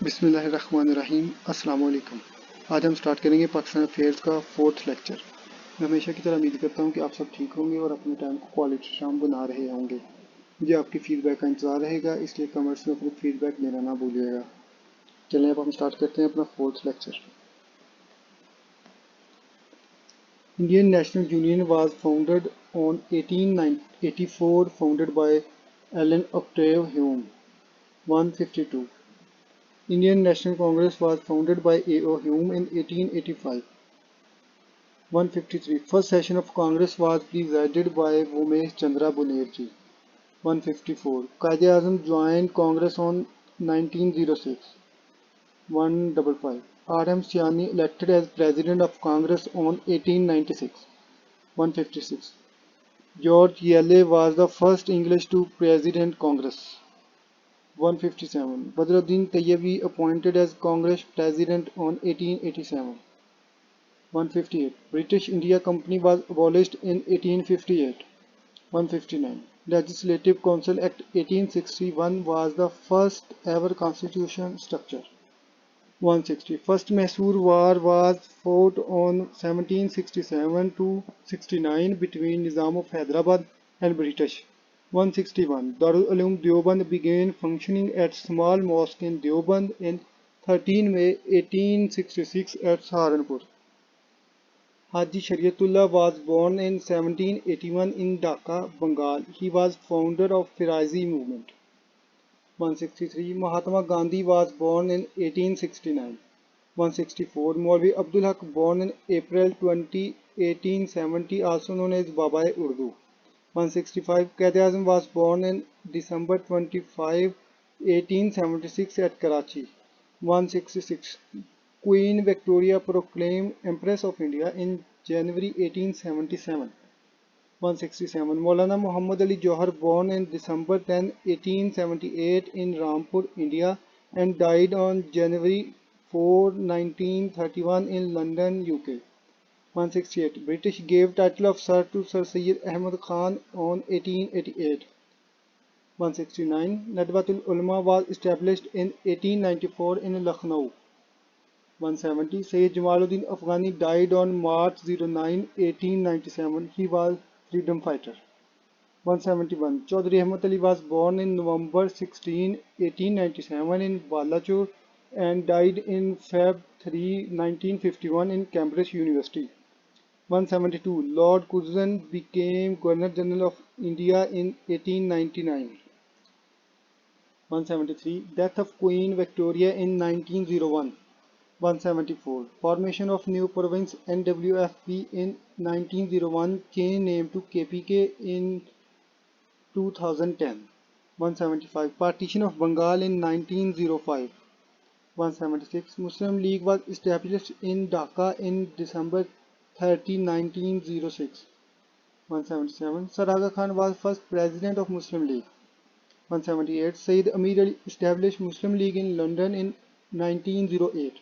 بسم اللہ الرحمن الرحیم۔ السلام علیکم۔ آج ہم سٹارٹ کریں گے پاکستان افیئرز کا 4تھ لیکچر۔ میں ہمیشہ کی طرح امید کرتا ہوں کہ آپ سب ٹھیک ہوں گے اور اپنے ٹائم کو کوالٹی شام بنا رہے ہوں گے۔ مجھے آپ کی فیڈ بیک کا انتظار رہے گا، اس لیے کمنٹس میں اپنی فیڈ بیک دینا نہ بھولیے گا۔ چلیں اب ہم سٹارٹ کرتے ہیں اپنا 4تھ lecture. Indian National Union was founded on 1884 founded by Allan Octavian Hume. 152 Indian National Congress was founded by A.O. Hume in 1885. 153 First session of Congress was presided by Umesh Chandra Banerjee. 154 Quaid-e-Azam joined Congress on 1906. 155 R.M. Siani elected as President of Congress on 1896. 156 George Yale was the first English to President Congress. 157 Badruddin Tayyibi appointed as Congress President on 1887. 158 British India Company was abolished in 1858. 159 Legislative Council Act 1861 was the first ever constitution structure. 160 First Mysore War was fought on 1767 to 69 between Nizam of Hyderabad and British. 161 Darul Uloom Deoband began functioning at small mosque in Deoband in 13 May 1866 at Saharanpur. Haji Shariatullah was born in 1781 in Dhaka, Bengal. He was founder of Firaizi movement. 163 Mahatma Gandhi was born in 1869. 164 Maulvi Abdul Haq born in April 20, 1870, also known as Baba Urdu. 165 Quaid-e-Azam was born in December 25, 1876 at Karachi. 166 Queen Victoria proclaimed Empress of India in January 1877. 167 Maulana Muhammad Ali Johar born in December 10, 1878 in Rampur, India and died on January 4, 1931 in London, UK. 168 British gave title of Sir to Sir Syed Ahmad Khan on 1888. 169 Nadwatul Ulama was established in 1894 in Lucknow. 170 Sayyid Jamaluddin Afghani died on March 09, 1897. He was freedom fighter. 171 Chaudhry Ahmad Ali was born in November 16, 1897 in Balachur and died in Feb 3, 1951 in Cambridge University. 172 Lord Curzon became Governor General of India in 1899. 173 Death of Queen Victoria in 1901. 174 Formation of new province NWFP in 1901, change name to KPK in 2010. 175 Partition of Bengal in 1905. 176 Muslim League was established in Dhaka in December 30, 1906. 177 Sir Aga Khan was first president of Muslim League. 178 Sayyid Amir Ali established Muslim League in London in 1908.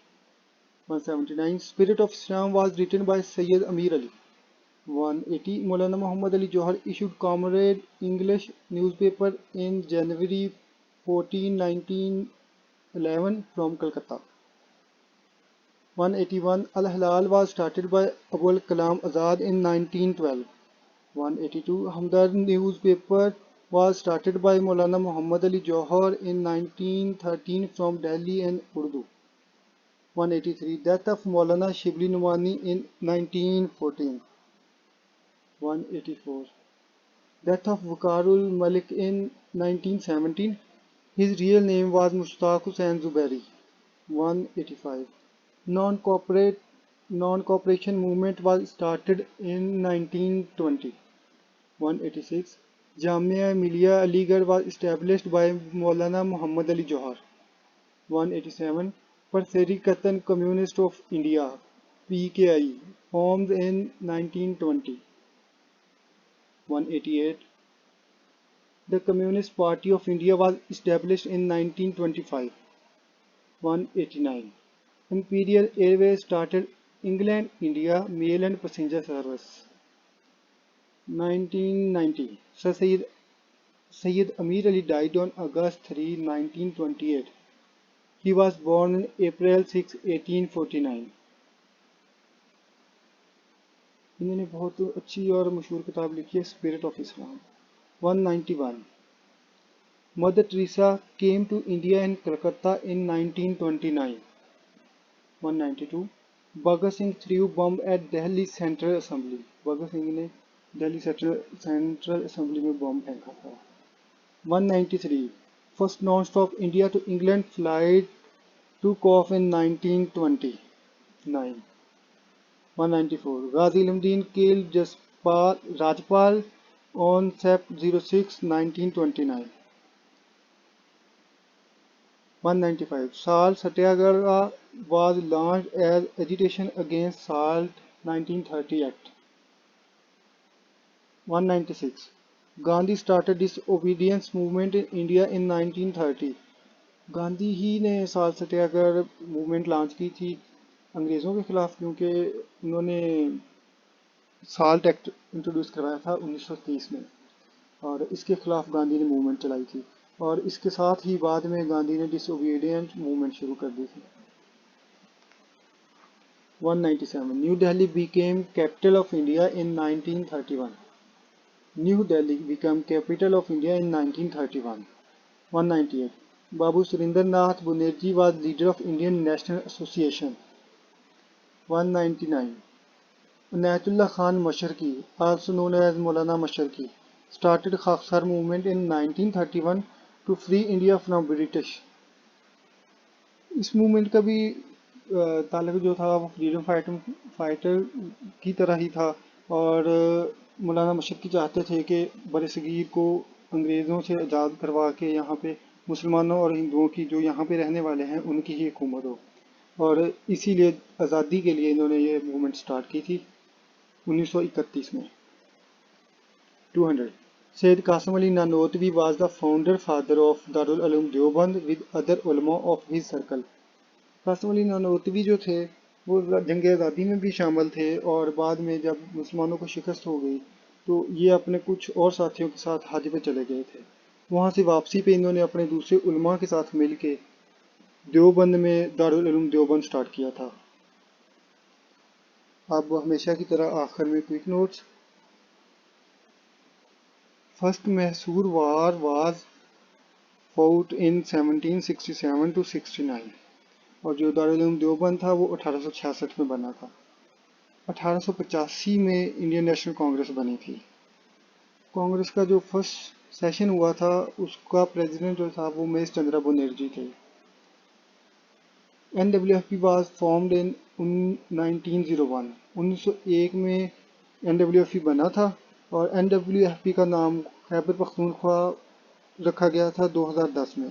179 Spirit of Islam was written by Sayyid Amir Ali. 180 Maulana Muhammad Ali Johar issued Comrade English newspaper in January 14, 1911 from Calcutta. 181 Al-Hilal was started by Abul Kalam Azad in 1912. 182 Hamdard newspaper was started by Maulana Muhammad Ali Johar in 1913 from Delhi and Urdu. 183 Death of Maulana Shibli Numani in 1914. 184 Death of Waqarul Malik in 1917. His real name was Mushtaq Hussain Zubairi. 185 Non-cooperation movement was started in 1920. 186 Jamia Millia Aligarh was established by Maulana Muhammad Ali Johar. 187 Parserikatan Communist of India PKI formed in 1920. 188 The Communist Party of India was established in 1925. 189 Imperial Airways started England-India mail and passenger service. 1990 Sir Syed Amir Ali died on August 3, 1928. He was born on April 6, 1849. انہوں نے بہت اچھی اور مشہور کتاب لکھی ہے spirit of Islam. 191. Mother Teresa came to India in Calcutta in 1929. 192. Bhagat Singh threw bomb at Delhi Central Assembly. Bhagat Singh نے دہلی سینٹرل اسمبلی میں بم پھینکا تھا. 193. First non-stop India to England flight took off in 1929. 194. Ghazi Alauddin killed Rajpal on Sept 06, 1929. 195. Salt Satyagraha was launched as agitation against Salt 1930 Act. 196. Gandhi started disobedience movement in India in 1930. Gandhi ہی نے سال Satyagraha movement launch کی تھی انگریزوں کے خلاف، کیونکہ انہوں نے سالٹ ایکٹ انٹروڈیوس کروایا تھا 1930 میں، اور اس کے خلاف گاندھی نے موومنٹ چلائی تھی، اور اس کے ساتھ ہی بعد میں گاندھی نے ڈس اوبیڈینٹ موومنٹ شروع کر دی تھی. 197. New Delhi became capital of India in 1931. New Delhi become capital of India in 1931. 198. Babu Surendranath Banerjee was leader of Indian National Association. 199. Inayatullah Khan Mashriqi, also known as Maulana Mashriqi, started Khaksar movement in 1931 to free India from British. اس movement کا بھی تعلق جو تھا وہ freedom fighter کی طرح ہی تھا، اور مولانا مشرقی چاہتے تھے کہ بر صغیر کو انگریزوں سے آزاد کروا کے یہاں پہ مسلمانوں اور ہندوؤں کی جو یہاں پہ رہنے والے ہیں ان کی ہی حکومت ہو، اور اسی لیے آزادی کے لیے انہوں نے یہ موومنٹ سٹارٹ کی تھی 1931 میں. 200. سید قاسم علی Nanautvi was the founder father of Darul Uloom Deoband with other ulama of his circle. Qasim علی نانوتوی جو تھے وہ جنگ آزادی میں بھی شامل تھے، اور بعد میں جب مسلمانوں کو شکست ہو گئی تو یہ اپنے کچھ اور ساتھیوں کے ساتھ حج پہ چلے گئے تھے. وہاں سے واپسی پہ انہوں نے اپنے دوسرے علماء کے ساتھ مل کے دیوبند میں دارالعلوم دیوبند سٹارٹ کیا تھا. اب ہمیشہ کی طرح آخر میں quick notes. First Mysore war was fought in 1767 to 69، اور جو دارالعلوم دیوبند تھا وہ 1866 میں بنا تھا. 1885 میں انڈین نیشنل کانگریس بنی تھی. کانگریس کا جو فرسٹ سیشن ہوا تھا اس کا پریزیڈنٹ جو تھا وہ میز چندرا بنرجی تھے. NWFP was formed in 1901. 1901 میں NWFP بنا تھا، اور NWFP کا نام خیبر پختونخوا رکھا گیا تھا 2010 میں.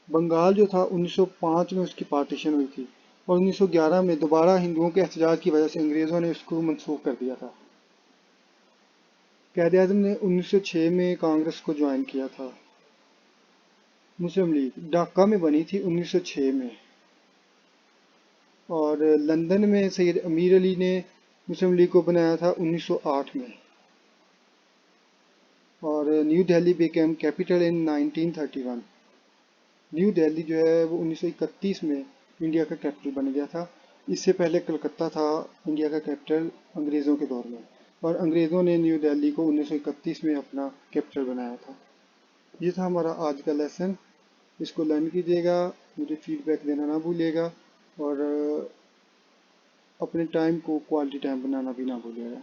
بنگال جو تھا 1905 میں اس کی پارٹیشن ہوئی تھی، اور 1911 میں دوبارہ ہندوؤں کے احتجاج کی وجہ سے انگریزوں نے اس کو منسوخ کر دیا تھا. قائد اعظم نے 1906 میں کانگریس کو جوائن کیا تھا. مسلم لیگ ڈھاکہ میں بنی تھی 1906 میں، اور لندن میں سید امیر علی نے مسلم لیگ کو بنایا تھا 1908 میں. اور نیو دہلی بیکیم کیپٹل ان 1931. نیو دہلی جو ہے وہ 1931 میں انڈیا کا کیپٹل بن گیا تھا. اس سے پہلے کلکتہ تھا انڈیا کا کیپٹل انگریزوں کے دور میں، اور انگریزوں نے نیو دہلی کو 1931 میں اپنا کیپٹل بنایا تھا. یہ تھا ہمارا آج کا لیسن. اس کو لرن کیجیے گا، مجھے فیڈ بیک دینا نہ بھولیے گا، اور اپنے ٹائم کو کوالٹی ٹائم بنانا بھی نہ بھولیے گا.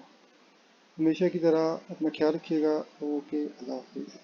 ہمیشہ کی طرح اپنا خیال رکھیے گا. اوکے، اللہ حافظ.